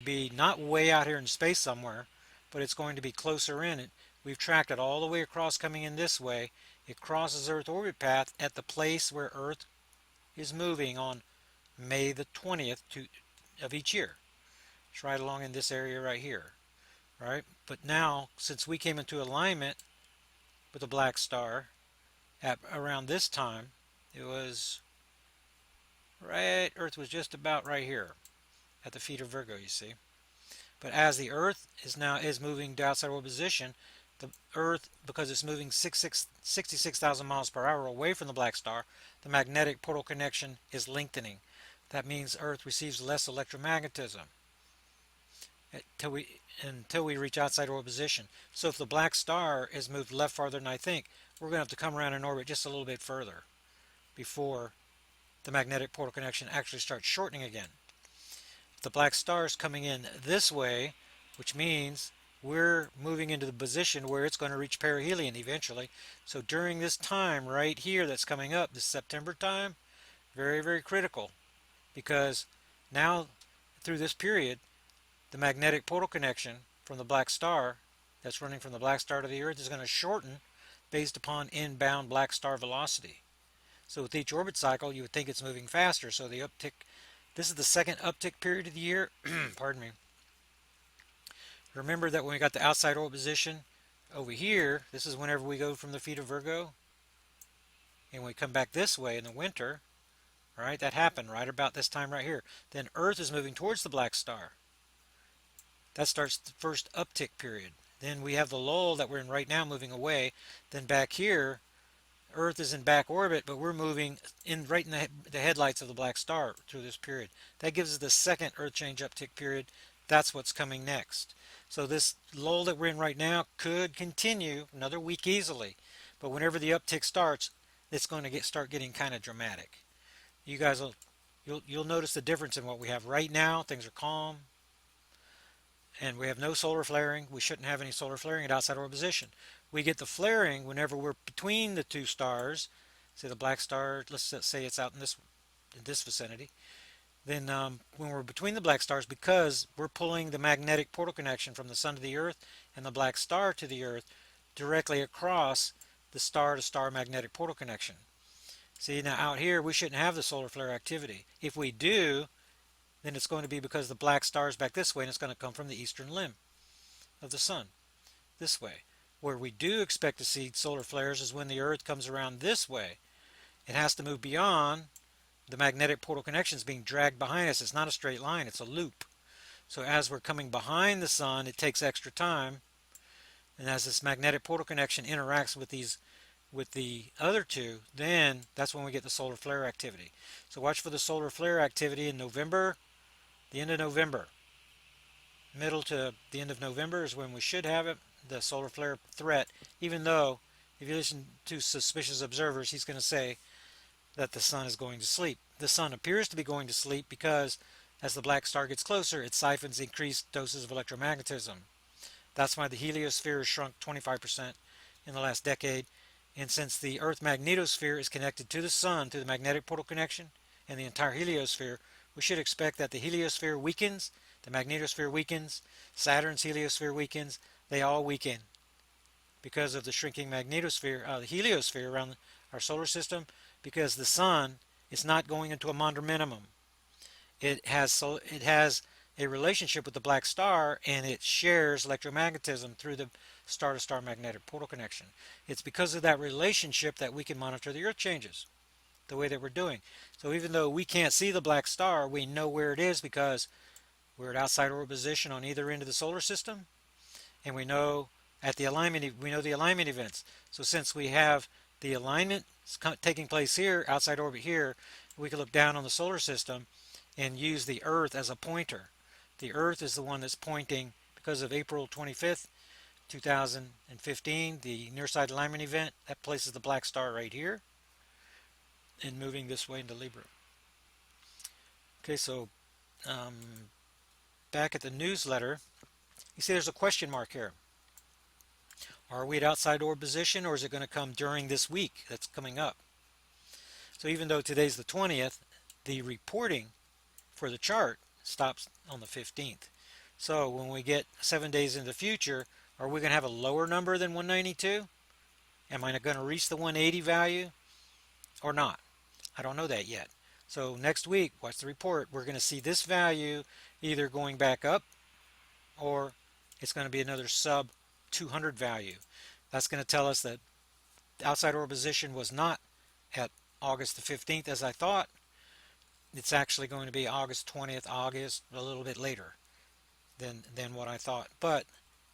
be not way out here in space somewhere, but it's going to be closer in it. We've tracked it all the way across coming in this way. It crosses Earth orbit path at the place where Earth is moving on May the 20th of each year. It's right along in this area right here, right? But now, since we came into alignment with a black star at around this time, it was right, Earth was just about right here at the feet of Virgo, you see. But as the Earth is moving to outside orbital position, the Earth, because it's moving 66,000 miles per hour away from the black star, the magnetic portal connection is lengthening. That means Earth receives less electromagnetism until we reach outside orbital position. So if the black star is moved left farther than I think, we're going to have to come around in orbit just a little bit further before the magnetic portal connection actually starts shortening again. The black star is coming in this way, which means we're moving into the position where it's going to reach perihelion eventually. So during this time right here that's coming up, this September time, very, very critical, because now through this period, the magnetic portal connection from the black star that's running from the black star to the Earth is going to shorten based upon inbound black star velocity. So with each orbit cycle, you would think it's moving faster. So the uptick, this is the second uptick period of the year. Pardon me. Remember that when we got the outside orbit position over here, this is whenever we go from the feet of Virgo, and we come back this way in the winter, right? That happened right about this time right here. Then Earth is moving towards the black star. That starts the first uptick period. Then we have the lull that we're in right now moving away. Then back here, Earth is in back orbit, but we're moving in right in the headlights of the black star through this period. That gives us the second Earth change uptick period. That's what's coming next. So this lull that we're in right now could continue another week easily. But whenever the uptick starts, it's going to start getting kind of dramatic. You guys you'll notice the difference in what we have right now. Things are calm, and we have no solar flaring. We shouldn't have any solar flaring at outside orbital position. We get the flaring whenever we're between the two stars. Say the black star, let's say it's out in this vicinity. Then when we're between the black stars, because we're pulling the magnetic portal connection from the sun to the Earth and the black star to the Earth directly across the star-to-star magnetic portal connection. See, now out here we shouldn't have the solar flare activity. If we do, then it's going to be because the black star is back this way, and it's going to come from the eastern limb of the sun this way. Where we do expect to see solar flares is when the Earth comes around this way. It has to move beyond the magnetic portal connection is being dragged behind us. It's not a straight line, it's a loop. So as we're coming behind the sun, it takes extra time. And as this magnetic portal connection interacts with the other two, then that's when we get the solar flare activity. So watch for the solar flare activity in November, the end of November. Middle to the end of November is when we should have it, the solar flare threat, even though if you listen to suspicious observers, he's going to say that the sun is going to sleep. The sun appears to be going to sleep because as the black star gets closer, it siphons increased doses of electromagnetism. That's why the heliosphere has shrunk 25% in the last decade. And since the Earth magnetosphere is connected to the sun through the magnetic portal connection and the entire heliosphere, we should expect that the heliosphere weakens, the magnetosphere weakens, Saturn's heliosphere weakens, they all weaken because of the shrinking magnetosphere, the heliosphere around our solar system, because the sun is not going into a Maunder minimum. It has a relationship with the black star, and it shares electromagnetism through the star-to-star magnetic portal connection. It's because of that relationship that we can monitor the Earth changes the way that we're doing. So even though we can't see the black star, we know where it is because we're at outside orbital position on either end of the solar system, and we know the alignment events. So since we have the alignment taking place here, outside orbit here, we can look down on the solar system and use the Earth as a pointer. The Earth is the one that's pointing because of April 25th, 2015, the near side alignment event. That places the black star right here and moving this way into Libra. Okay, so back at the newsletter, you see there's a question mark here. Are we at outside orb position, or is it going to come during this week that's coming up? So even though today's the 20th, the reporting for the chart stops on the 15th. So when we get 7 days in the future, are we going to have a lower number than 192? Am I going to reach the 180 value or not? I don't know that yet. So next week, watch the report. We're going to see this value either going back up or it's going to be another sub 200 value. That's going to tell us that outside orbital position was not at August the 15th as I thought. It's actually going to be August 20th, August, a little bit later than what I thought. But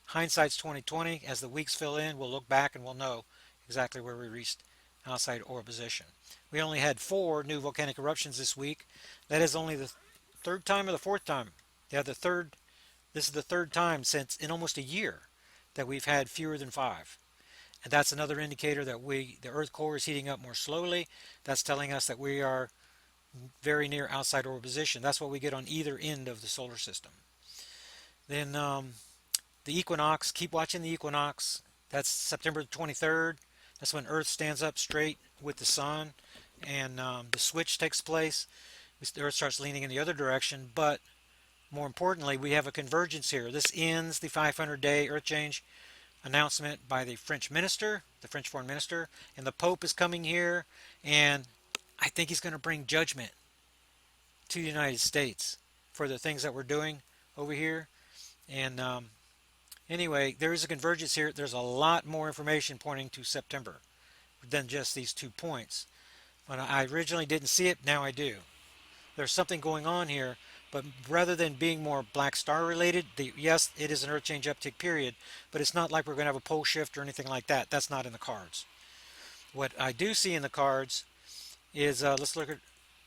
hindsight's 2020. As the weeks fill in, we'll look back and we'll know exactly where we reached outside orbital position. We only had 4 new volcanic eruptions this week. That is only the third time or the fourth time. Yeah, the third. This is the third time since in almost a year that we've had fewer than 5. And that's another indicator that the Earth core is heating up more slowly. That's telling us that we are very near outside orbital position. That's what we get on either end of the solar system. Then the equinox, keep watching the equinox. That's September 23rd. That's when Earth stands up straight with the sun and the switch takes place. The Earth starts leaning in the other direction, but more importantly, we have a convergence here. This ends the 500-day Earth change announcement by the French minister, the French foreign minister, and the Pope is coming here, and I think he's going to bring judgment to the United States for the things that we're doing over here. And anyway, there is a convergence here. There's a lot more information pointing to September than just these 2 points. But I originally didn't see it, now I do. There's something going on here, but rather than being more black star related, yes, it is an Earth change uptick period, but it's not like we're going to have a pole shift or anything like that. That's not in the cards. What I do see in the cards is, let's look at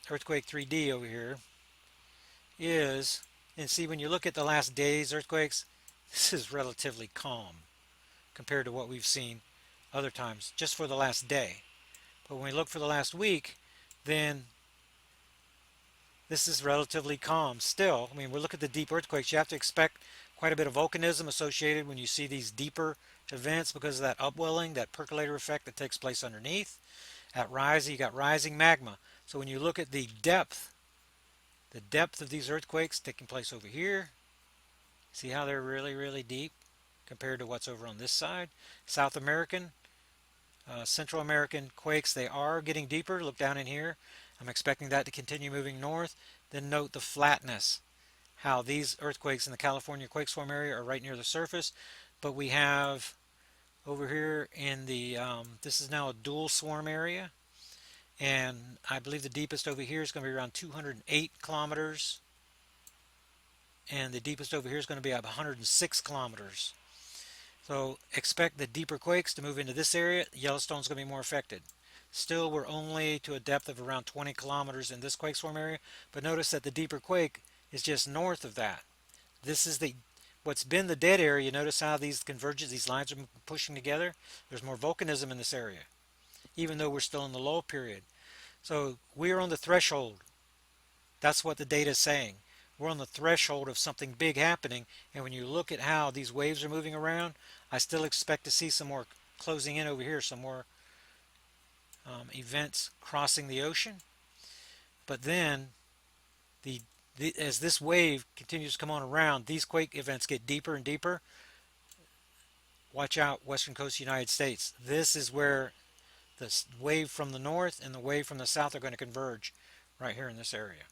earthquake 3D over here, and see when you look at the last day's earthquakes, this is relatively calm compared to what we've seen other times, just for the last day. But when we look for the last week, then this is relatively calm still. I mean, we look at the deep earthquakes. You have to expect quite a bit of volcanism associated when you see these deeper events because of that upwelling, that percolator effect that takes place underneath. At rise, you got rising magma. So when you look at the depth of these earthquakes taking place over here, see how they're really, really deep compared to what's over on this side. South American, Central American quakes, they are getting deeper. Look down in here. I'm expecting that to continue moving north. Then note the flatness, how these earthquakes in the California quake swarm area are right near the surface. But we have over here in the, this is now a dual swarm area. And I believe the deepest over here is going to be around 208 kilometers. And the deepest over here is going to be about 106 kilometers. So expect the deeper quakes to move into this area. Yellowstone's going to be more affected. Still, we're only to a depth of around 20 kilometers in this quake swarm area, but notice that the deeper quake is just north of that. This is what's been the dead area. Notice how these converges, these lines are pushing together. There's more volcanism in this area, even though we're still in the low period. So we're on the threshold. That's what the data is saying. We're on the threshold of something big happening, and when you look at how these waves are moving around, I still expect to see some more closing in over here, some more events crossing the ocean. But then as this wave continues to come on around, these quake events get deeper and deeper. Watch out, western coast United States. This is where the wave from the north and the wave from the south are going to converge right here in this area.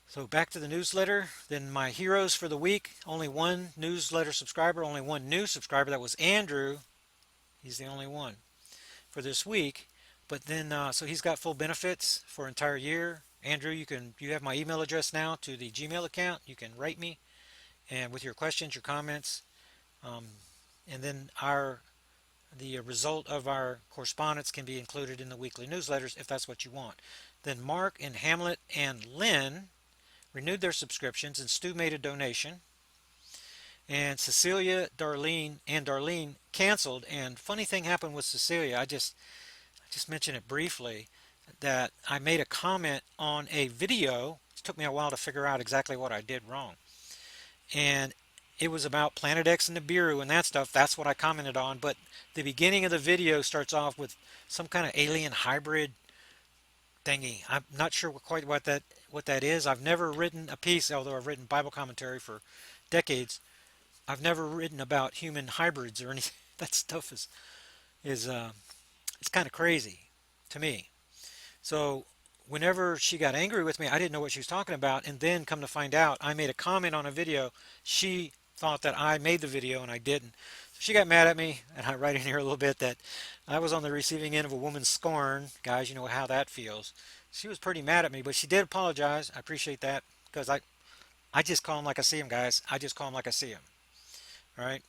So back to the newsletter. Then my heroes for the week, only one newsletter subscriber, only one new subscriber. That was Andrew. He's the only one for this week. But then, so he's got full benefits for an entire year. Andrew, you have my email address now to the Gmail account. You can write me and with your questions, your comments, and then the result of our correspondence can be included in the weekly newsletters if that's what you want. Then Mark and Hamlet and Lynn renewed their subscriptions, and Stu made a donation. And Cecilia, Darlene canceled. And funny thing happened with Cecilia. I just mentioned it briefly, that I made a comment on a video. It took me a while to figure out exactly what I did wrong. And it was about Planet X and Nibiru and that stuff. That's what I commented on. But the beginning of the video starts off with some kind of alien hybrid thingy. I'm not sure quite what that what that is. I've never written a piece, although I've written Bible commentary for decades. I've never written about human hybrids or anything. That stuff is it's kind of crazy to me. So whenever she got angry with me, I didn't know what she was talking about, and then come to find out, I made a comment on a video. She thought that I made the video and I didn't. So she got mad at me, and I write in here a little bit that I was on the receiving end of a woman's scorn. Guys, you know how that feels. She was pretty mad at me, but she did apologize. I appreciate that because I just call them like I see them, guys. I just call them like I see them. All right.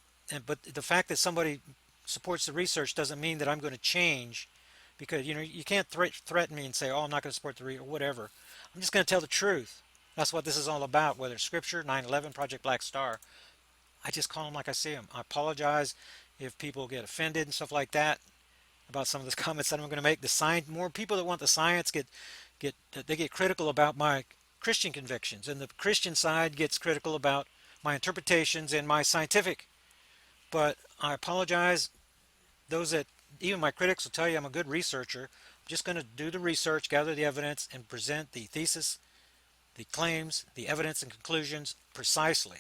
But the fact that somebody supports the research doesn't mean that I'm going to change, because you can't threaten me and say, oh, I'm not going to support the or whatever. I'm just going to tell the truth. That's what this is all about. Whether it's Scripture, 9/11, Project Black Star, I just call them like I see them. I apologize if people get offended and stuff like that about some of the comments that I'm going to make. The science, more people that want the science get critical about my Christian convictions, and the Christian side gets critical about my interpretations and my scientific. But I apologize. Those that even my critics will tell you I'm a good researcher. I'm just going to do the research, gather the evidence, and present the thesis, the claims, the evidence, and conclusions precisely.